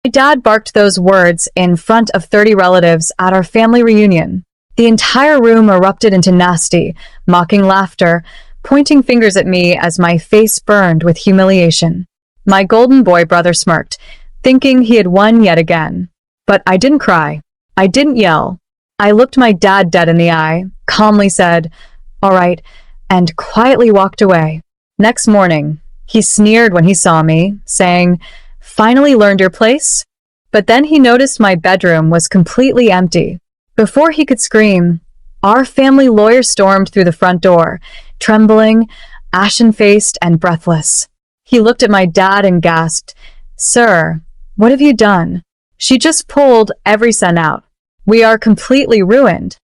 My dad barked those words in front of 30 relatives at our family reunion. The entire room erupted into nasty, mocking laughter, pointing fingers at me as my face burned with humiliation. My golden boy brother smirked, thinking he had won yet again. But I didn't cry. I didn't yell. I looked my dad dead in the eye, calmly said, "All right," and quietly walked away. Next morning, he sneered when he saw me, saying, "Finally learned your place?" But then he noticed my bedroom was completely empty. Before he could scream, our family lawyer stormed through the front door, trembling, ashen-faced, and breathless. He looked at my dad and gasped, "Sir, what have you done?" "She just pulled every cent out. We are completely ruined."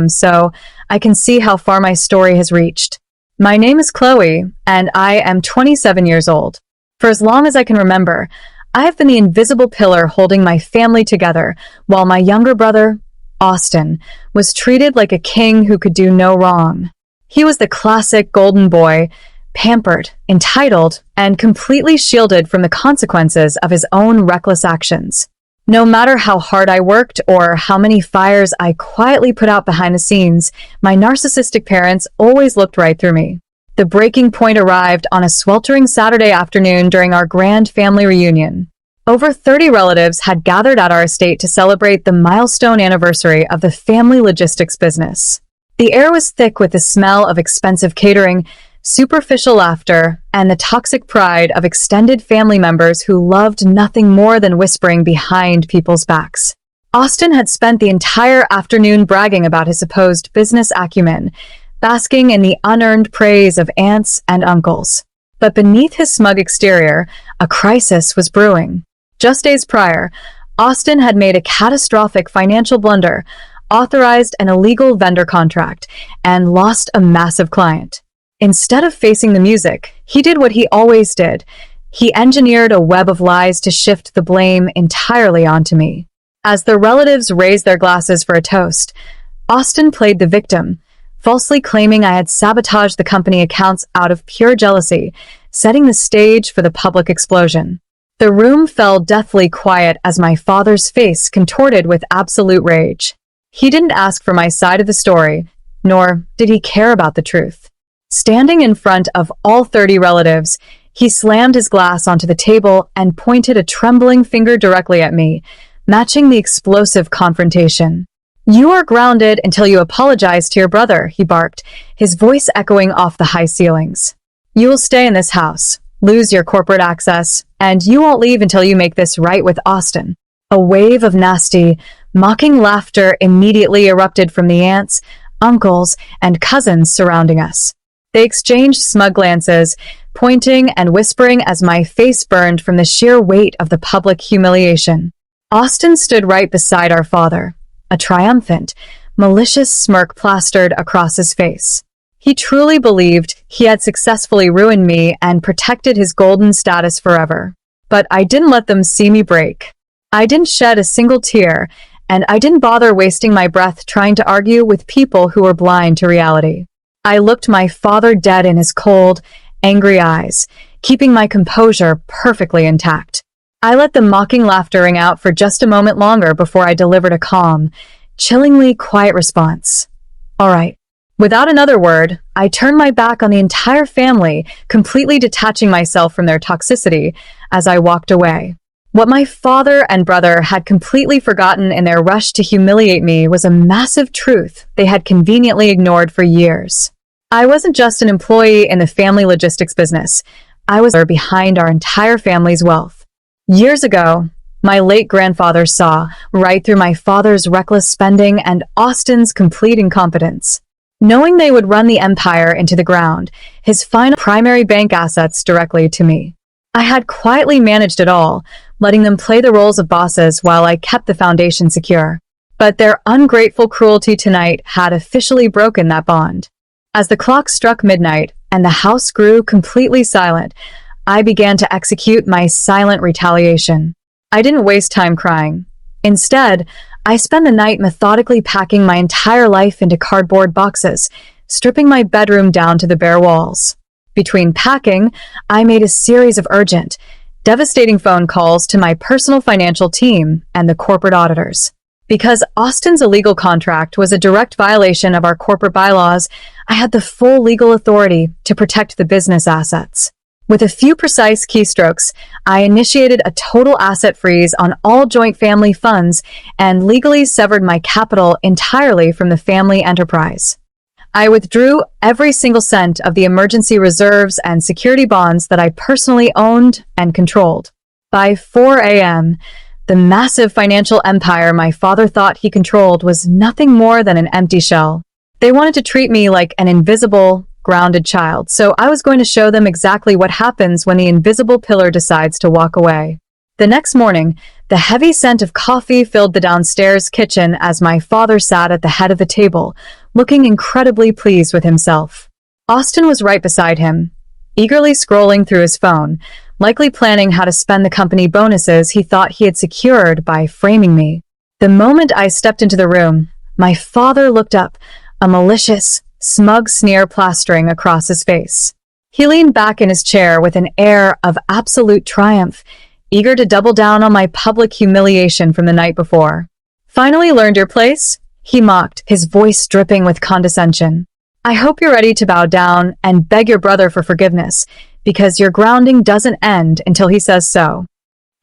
So I can see how far my story has reached. My name is Chloe, and I am 27 years old. For as long as I can remember, I have been the invisible pillar holding my family together, while my younger brother, Austin, was treated like a king who could do no wrong. He was the classic golden boy, pampered, entitled, and completely shielded from the consequences of his own reckless actions. No matter how hard I worked or how many fires I quietly put out behind the scenes, my narcissistic parents always looked right through me. The breaking point arrived on a sweltering Saturday afternoon during our grand family reunion. Over 30 relatives had gathered at our estate to celebrate the milestone anniversary of the family logistics business. The air was thick with the smell of expensive catering, superficial laughter, and the toxic pride of extended family members who loved nothing more than whispering behind people's backs. Austin had spent the entire afternoon bragging about his supposed business acumen, basking in the unearned praise of aunts and uncles. But beneath his smug exterior, a crisis was brewing. Just days prior, Austin had made a catastrophic financial blunder, authorized an illegal vendor contract, and lost a massive client. Instead of facing the music, he did what he always did. He engineered a web of lies to shift the blame entirely onto me. As the relatives raised their glasses for a toast, Austin played the victim, falsely claiming I had sabotaged the company accounts out of pure jealousy, setting the stage for the public explosion. The room fell deathly quiet as my father's face contorted with absolute rage. He didn't ask for my side of the story, nor did he care about the truth. Standing in front of all 30 relatives, he slammed his glass onto the table and pointed a trembling finger directly at me, matching the explosive confrontation. "You are grounded until you apologize to your brother," he barked, his voice echoing off the high ceilings. "You will stay in this house, lose your corporate access, and you won't leave until you make this right with Austin." A wave of nasty, mocking laughter immediately erupted from the aunts, uncles, and cousins surrounding us. They exchanged smug glances, pointing and whispering as my face burned from the sheer weight of the public humiliation. Austin stood right beside our father, a triumphant, malicious smirk plastered across his face. He truly believed he had successfully ruined me and protected his golden status forever. But I didn't let them see me break. I didn't shed a single tear, and I didn't bother wasting my breath trying to argue with people who were blind to reality. I looked my father dead in his cold, angry eyes, keeping my composure perfectly intact. I let the mocking laughter ring out for just a moment longer before I delivered a calm, chillingly quiet response. "All right." Without another word, I turned my back on the entire family, completely detaching myself from their toxicity as I walked away. What my father and brother had completely forgotten in their rush to humiliate me was a massive truth they had conveniently ignored for years. I wasn't just an employee in the family logistics business. I was behind our entire family's wealth. Years ago, my late grandfather saw right through my father's reckless spending and Austin's complete incompetence. Knowing they would run the empire into the ground, his final primary bank assets directly to me. I had quietly managed it all, letting them play the roles of bosses while I kept the foundation secure. But their ungrateful cruelty tonight had officially broken that bond. As the clock struck midnight and the house grew completely silent, I began to execute my silent retaliation. I didn't waste time crying. Instead, I spent the night methodically packing my entire life into cardboard boxes, stripping my bedroom down to the bare walls. Between packing, I made a series of urgent, devastating phone calls to my personal financial team and the corporate auditors. Because Austin's illegal contract was a direct violation of our corporate bylaws, I had the full legal authority to protect the business assets. With a few precise keystrokes, I initiated a total asset freeze on all joint family funds and legally severed my capital entirely from the family enterprise. I withdrew every single cent of the emergency reserves and security bonds that I personally owned and controlled. By 4 a.m., the massive financial empire my father thought he controlled was nothing more than an empty shell. They wanted to treat me like an invisible, grounded child, so I was going to show them exactly what happens when the invisible pillar decides to walk away. The next morning, the heavy scent of coffee filled the downstairs kitchen as my father sat at the head of the table, looking incredibly pleased with himself. Austin was right beside him, eagerly scrolling through his phone, likely planning how to spend the company bonuses he thought he had secured by framing me. The moment I stepped into the room, my father looked up, a malicious, smug sneer plastering across his face. He leaned back in his chair with an air of absolute triumph, eager to double down on my public humiliation from the night before. "Finally learned your place?" he mocked, his voice dripping with condescension. "I hope you're ready to bow down and beg your brother for forgiveness, because your grounding doesn't end until he says so."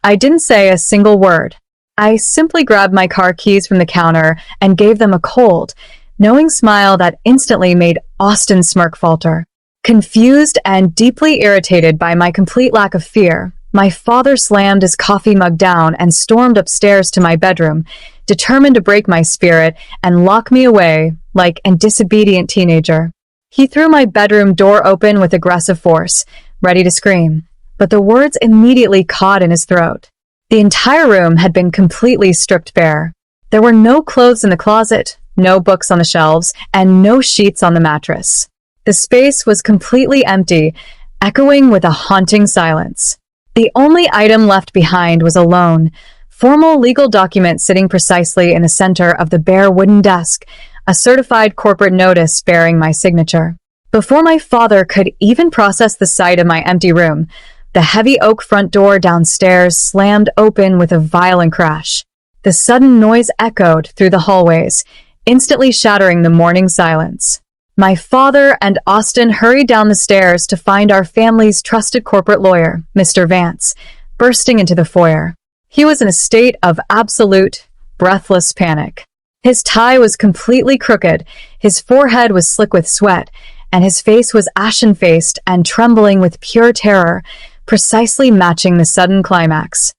I didn't say a single word. I simply grabbed my car keys from the counter and gave them a cold, knowing smile that instantly made Austin's smirk falter. Confused and deeply irritated by my complete lack of fear, my father slammed his coffee mug down and stormed upstairs to my bedroom, determined to break my spirit and lock me away like a disobedient teenager. He threw my bedroom door open with aggressive force, ready to scream, but the words immediately caught in his throat. The entire room had been completely stripped bare. There were no clothes in the closet, no books on the shelves, and no sheets on the mattress. The space was completely empty, echoing with a haunting silence. The only item left behind was a lone, formal legal document sitting precisely in the center of the bare wooden desk, a certified corporate notice bearing my signature. Before my father could even process the sight of my empty room, the heavy oak front door downstairs slammed open with a violent crash. The sudden noise echoed through the hallways, instantly shattering the morning silence. My father and Austin hurried down the stairs to find our family's trusted corporate lawyer, Mr. Vance, bursting into the foyer. He was in a state of absolute, breathless panic. His tie was completely crooked, his forehead was slick with sweat, and his face was ashen-faced and trembling with pure terror, precisely matching the sudden climax.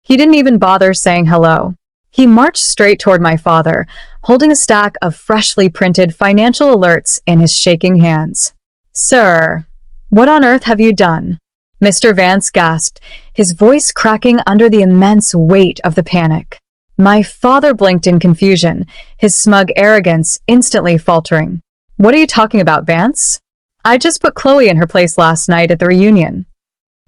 He didn't even bother saying hello. He marched straight toward my father, holding a stack of freshly printed financial alerts in his shaking hands. "Sir, what on earth have you done?" Mr. Vance gasped, his voice cracking under the immense weight of the panic. My father blinked in confusion, his smug arrogance instantly faltering. "What are you talking about, Vance? I just put Chloe in her place last night at the reunion."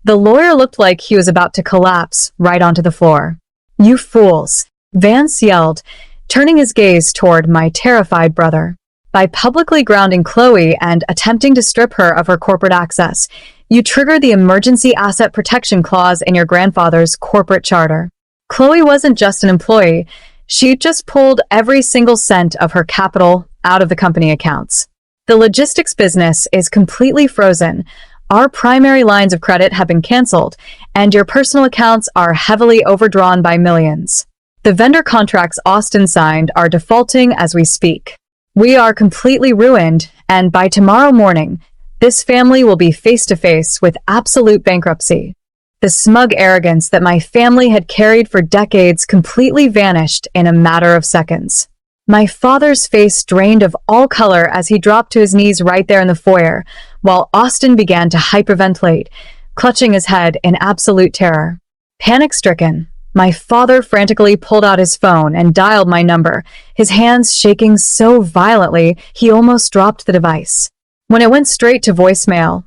The lawyer looked like he was about to collapse right onto the floor. "You fools!" Vance yelled, turning his gaze toward my terrified brother. "By publicly grounding Chloe and attempting to strip her of her corporate access, you trigger the emergency asset protection clause in your grandfather's corporate charter. Chloe wasn't just an employee, she just pulled every single cent of her capital out of the company accounts. The logistics business is completely frozen. Our primary lines of credit have been canceled, and your personal accounts are heavily overdrawn by millions. The vendor contracts Austin signed are defaulting as we speak. We are completely ruined, and by tomorrow morning, this family will be face to face with absolute bankruptcy." The smug arrogance that my family had carried for decades completely vanished in a matter of seconds. My father's face drained of all color as he dropped to his knees right there in the foyer, while Austin began to hyperventilate, clutching his head in absolute terror. Panic-stricken, my father frantically pulled out his phone and dialed my number, his hands shaking so violently he almost dropped the device. When it went straight to voicemail,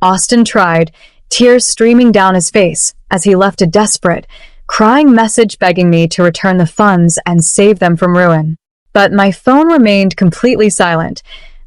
Austin tried, tears streaming down his face as he left a desperate, crying message begging me to return the funds and save them from ruin. But my phone remained completely silent.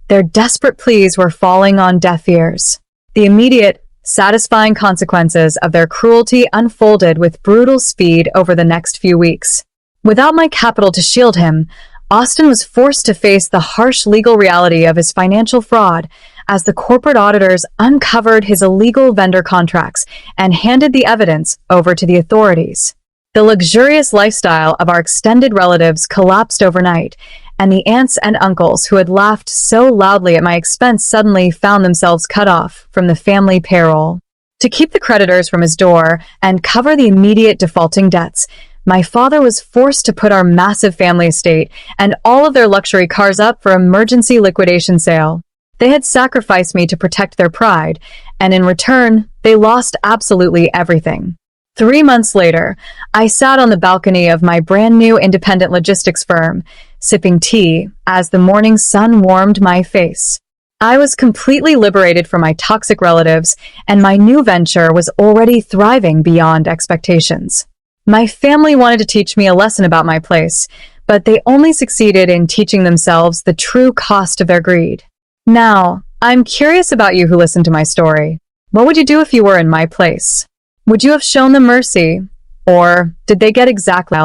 Their desperate pleas were falling on deaf ears. The immediate, Satisfying consequences of their cruelty unfolded with brutal speed over the next few weeks. Without my capital to shield him, Austin was forced to face the harsh legal reality of his financial fraud as the corporate auditors uncovered his illegal vendor contracts and handed the evidence over to the authorities. The luxurious lifestyle of our extended relatives collapsed overnight, and the aunts and uncles who had laughed so loudly at my expense suddenly found themselves cut off from the family payroll. To keep the creditors from his door and cover the immediate defaulting debts, my father was forced to put our massive family estate and all of their luxury cars up for emergency liquidation sale. They had sacrificed me to protect their pride, and in return, they lost absolutely everything. 3 months later, I sat on the balcony of my brand new independent logistics firm, sipping tea as the morning sun warmed my face. I was completely liberated from my toxic relatives, and my new venture was already thriving beyond expectations. My family wanted to teach me a lesson about my place, but they only succeeded in teaching themselves the true cost of their greed. Now, I'm curious about you who listened to my story. What would you do if you were in my place? Would you have shown them mercy? Or did they get exactly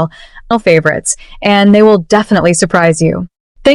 favorites, and they will definitely surprise you?